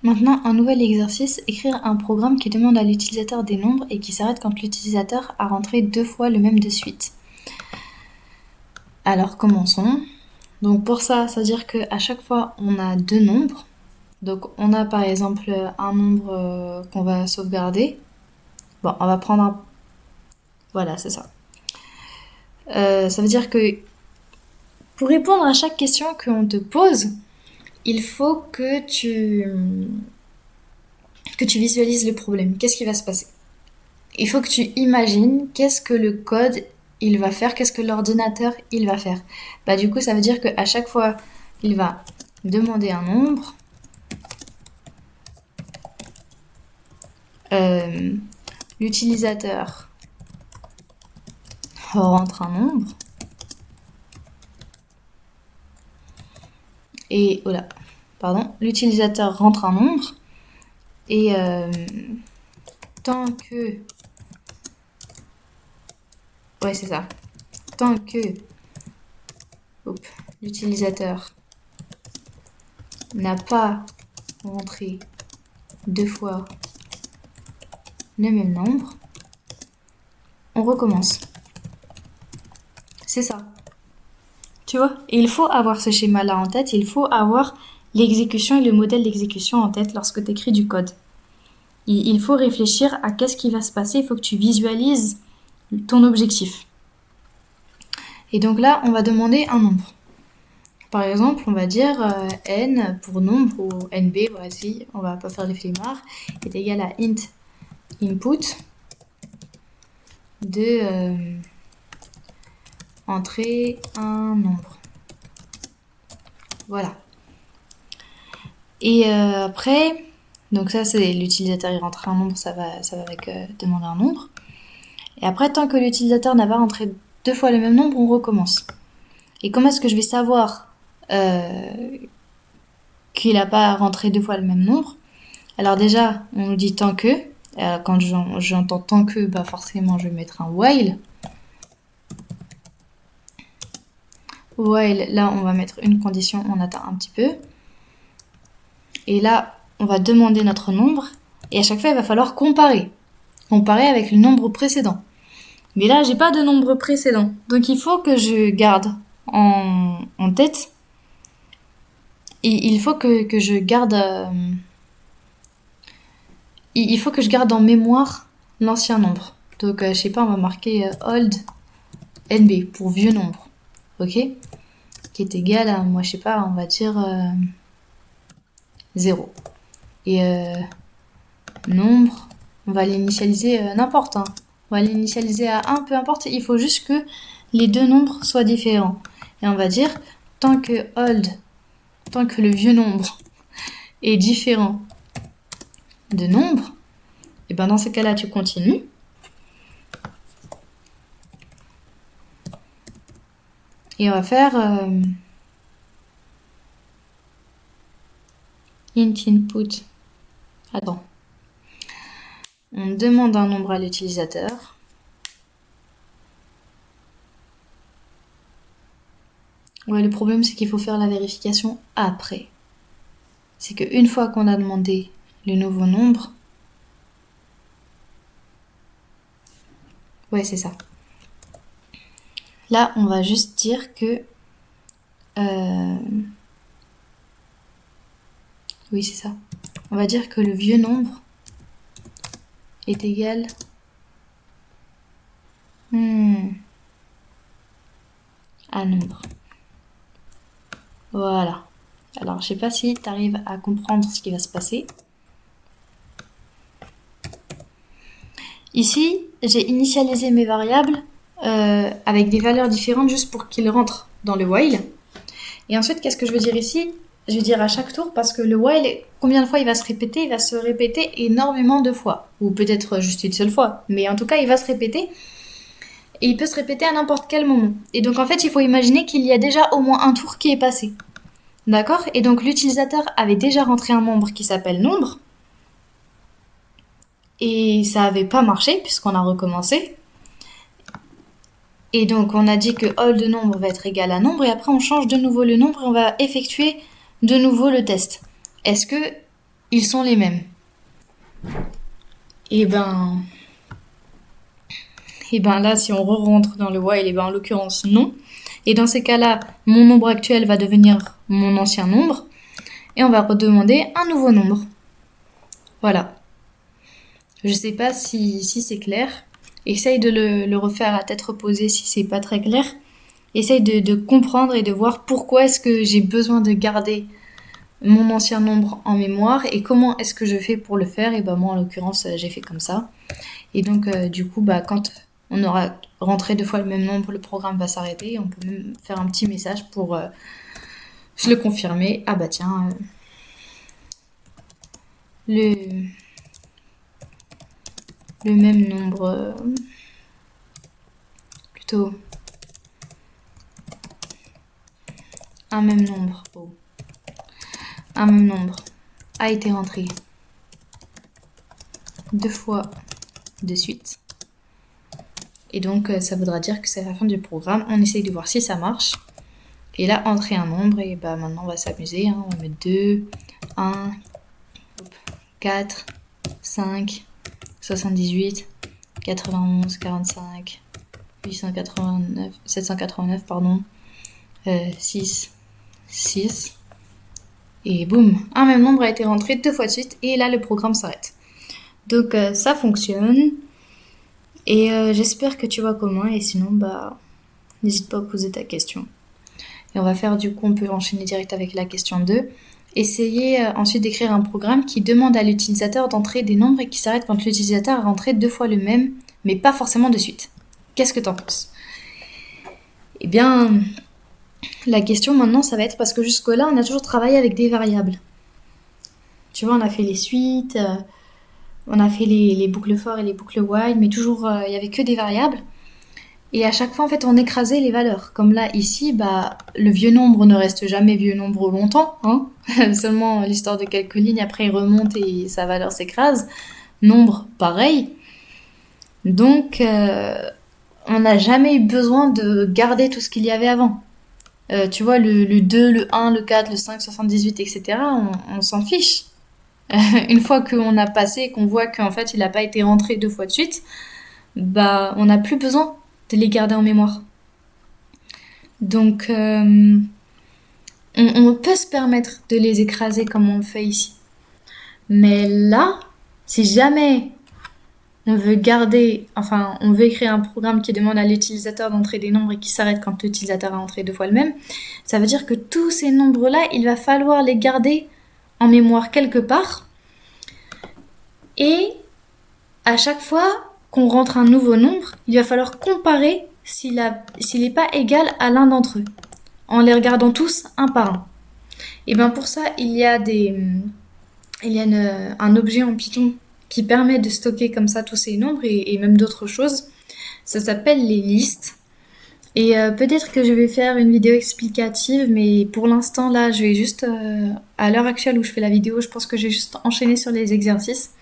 Maintenant, un nouvel exercice, écrire un programme qui demande à l'utilisateur des nombres et qui s'arrête quand l'utilisateur a rentré 2 fois le même de suite. Alors, commençons. Donc pour ça, ça veut dire qu'à chaque fois, on a 2 nombres. Donc on a par exemple un nombre qu'on va sauvegarder. Bon, on va prendre un... Voilà, c'est ça. Ça veut dire que pour répondre à chaque question qu'on te pose, il faut que tu visualises le problème. Qu'est-ce qui va se passer? Il faut que tu imagines qu'est-ce que le code il va faire, qu'est-ce que l'ordinateur il va faire. Bah du coup, ça veut dire qu'à chaque fois, il va demander un nombre. L'utilisateur rentre un nombre. Et voilà, pardon, l'utilisateur rentre un nombre. Et tant que... Ouais, c'est ça. Tant que l'utilisateur n'a pas rentré 2 fois le même nombre, on recommence. C'est ça. Tu vois? Et il faut avoir ce schéma-là en tête, il faut avoir l'exécution et le modèle d'exécution en tête lorsque tu écris du code. Il faut réfléchir à qu'est-ce qui va se passer, il faut que tu visualises ton objectif. Et donc là, on va demander un nombre. Par exemple, on va dire n pour nombre, ou nb, voici, on va pas faire les flemmards, est égal à int input de entrer un nombre. Voilà. Et après, donc ça c'est l'utilisateur il rentre un nombre, ça va avec demander un nombre. Et après, tant que l'utilisateur n'a pas rentré 2 fois le même nombre, on recommence. Et comment est-ce que je vais savoir qu'il n'a pas rentré 2 fois le même nombre? Alors déjà, on nous dit tant que. Quand j'entends tant que, bah forcément je vais mettre un while. While, là on va mettre une condition, on attend un petit peu. Et là, on va demander notre nombre. Et à chaque fois, il va falloir comparer. Comparer avec le nombre précédent. Mais là, j'ai pas de nombre précédent. Donc il faut que je garde en tête. Et il faut que je garde... il faut que je garde en mémoire l'ancien nombre. Donc, je sais pas, on va marquer old nb pour vieux nombre. Ok? Qui est égal à, moi, je sais pas, on va dire 0. Et nombre, on va l'initialiser n'importe. On va l'initialiser à 1, peu importe. Il faut juste que les 2 nombres soient différents. Et on va dire, tant que le vieux nombre est différent de nombre, et ben dans ces cas-là, tu continues. Et on va faire int input. Attends. On demande un nombre à l'utilisateur. Ouais, le problème, c'est qu'il faut faire la vérification après. C'est qu'une fois qu'on a demandé le nouveau nombre... Ouais, c'est ça. Là, on va juste dire que... Oui, c'est ça. On va dire que le vieux nombre est égal... à nombre. Voilà. Alors, je sais pas si tu arrives à comprendre ce qui va se passer. Ici, j'ai initialisé mes variables avec des valeurs différentes juste pour qu'ils rentrent dans le while. Et ensuite, qu'est-ce que je veux dire ici? Je vais dire à chaque tour parce que le while, combien de fois il va se répéter? Il va se répéter énormément de fois. Ou peut-être juste une seule fois. Mais en tout cas, il va se répéter. Et il peut se répéter à n'importe quel moment. Et donc, en fait, il faut imaginer qu'il y a déjà au moins un tour qui est passé. D'accord? Et donc, l'utilisateur avait déjà rentré un nombre qui s'appelle nombre. Et ça n'avait pas marché puisqu'on a recommencé. Et donc, on a dit que old nombre va être égal à nombre. Et après, on change de nouveau le nombre et on va effectuer de nouveau le test. Est-ce que ils sont les mêmes. Et ben, et ben là, si on re-rentre dans le while, et ben en l'occurrence non. Et dans ces cas-là, mon nombre actuel va devenir mon ancien nombre. Et on va redemander un nouveau nombre. Voilà. Je sais pas si c'est clair. Essaye de le refaire à tête reposée si c'est pas très clair. Essaye de comprendre et de voir pourquoi est-ce que j'ai besoin de garder mon ancien nombre en mémoire et comment est-ce que je fais pour le faire. Et bah moi en l'occurrence j'ai fait comme ça. Et donc du coup bah quand on aura rentré 2 fois le même nombre, le programme va s'arrêter et on peut même faire un petit message pour se le confirmer. Ah bah tiens, le, le même nombre, plutôt un même nombre, un même nombre a été rentré 2 fois de suite. Et donc ça voudra dire que c'est la fin du programme. On essaye de voir si ça marche. Et là, entrer un nombre, et bah maintenant on va s'amuser. Hein. On va mettre 2, 1, 4, 5, 78, 91, 45, 889, 789, pardon, 6, 6. Et boum, un même nombre a été rentré 2 fois de suite, et là le programme s'arrête. Donc ça fonctionne. Et j'espère que tu vois comment, et sinon, bah, n'hésite pas à poser ta question. Et on va faire du coup, on peut enchaîner direct avec la question 2. Essayez ensuite d'écrire un programme qui demande à l'utilisateur d'entrer des nombres et qui s'arrête quand l'utilisateur a rentré 2 fois le même, mais pas forcément de suite. Qu'est-ce que t'en penses? Eh bien, la question maintenant, ça va être parce que jusque-là, on a toujours travaillé avec des variables. Tu vois, on a fait les suites, on a fait les boucles for et les boucles while, mais toujours, il n'y avait que des variables. Et à chaque fois, en fait, on écrasait les valeurs. Comme là, ici, bah, le vieux nombre ne reste jamais vieux nombre longtemps. Hein. Seulement l'histoire de quelques lignes, après il remonte et sa valeur s'écrase. Nombre, pareil. Donc, on n'a jamais eu besoin de garder tout ce qu'il y avait avant. Tu vois, le 2, le 1, le 4, le 5, 78, etc., on s'en fiche. Une fois qu'on a passé et qu'on voit qu'en fait, il n'a pas été rentré 2 fois de suite, bah, on n'a plus besoin de les garder en mémoire. Donc, on peut se permettre de les écraser comme on le fait ici. Mais là, si jamais on veut garder, enfin, on veut écrire un programme qui demande à l'utilisateur d'entrer des nombres et qui s'arrête quand l'utilisateur a entré 2 fois le même, ça veut dire que tous ces nombres-là, il va falloir les garder en mémoire quelque part. Et à chaque fois qu'on rentre un nouveau nombre, il va falloir comparer s'il n'est pas égal à l'un d'entre eux, en les regardant tous un par un. Et bien pour ça, il y a un objet en Python qui permet de stocker comme ça tous ces nombres et même d'autres choses. Ça s'appelle les listes. Et peut-être que je vais faire une vidéo explicative, mais pour l'instant là, je vais juste, à l'heure actuelle où je fais la vidéo, je pense que j'ai juste enchaîné sur les exercices.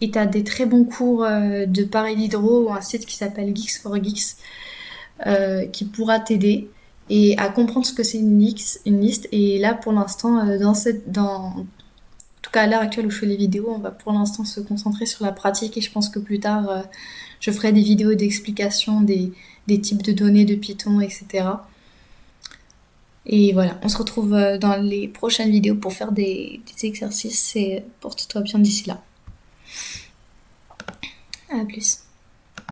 Et tu as des très bons cours de parallélidro ou un site qui s'appelle Geeks4Geeks qui pourra t'aider et à comprendre ce que c'est une liste. Et là, pour l'instant, en tout cas à l'heure actuelle où je fais les vidéos, on va pour l'instant se concentrer sur la pratique et je pense que plus tard, je ferai des vidéos d'explication des types de données de Python, etc. Et voilà, on se retrouve dans les prochaines vidéos pour faire des exercices et porte-toi bien d'ici là. À plus.